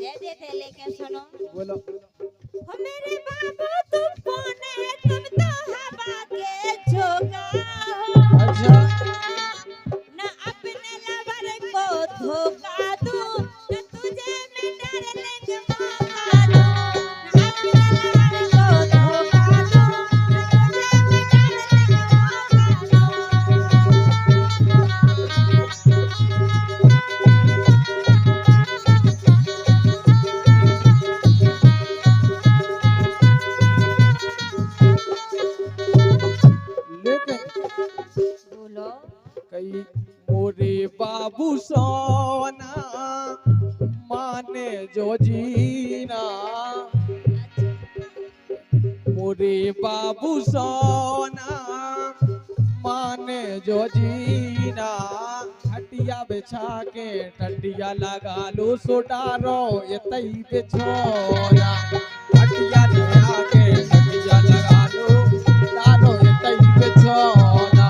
दे देते लेकिन सुनो बोलो। हो मेरे बाबू तुम कौन है तुम तो हवा के झोंका हो अच्छा ना अपने लवर को धोखा दूं ना तुझे मैं डार्लिंग मौका दूं ना अपने लवर को धोखा दूं ना तुझे मैं डार्लिंग लेकिन बोलो कई मोरे बाबू सोना माने जो जीना मोरे बाबू सोना माने जो जीना खटिया बिछा के टटिया लगा लो सोडारो ये तई बिछोना खटिया लगा के टटिया लगा लो सोडारो ये तई बिछोना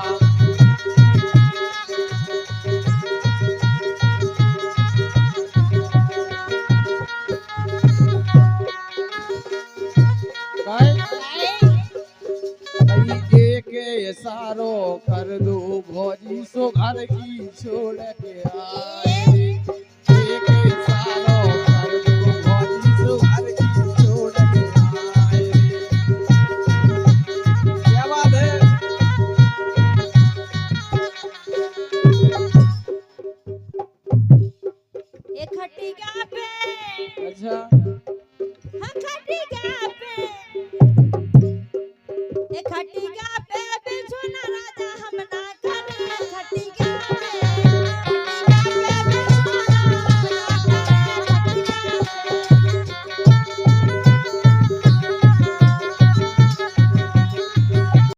काय कई एक इशारो कर दो भौजी सो घर की छोड़ के आए एक इशारो कर दो भौजी सो घर की छोड़ के आए क्या बात है ये खटिया पे अच्छा हाँ खटिया पे ये खटिया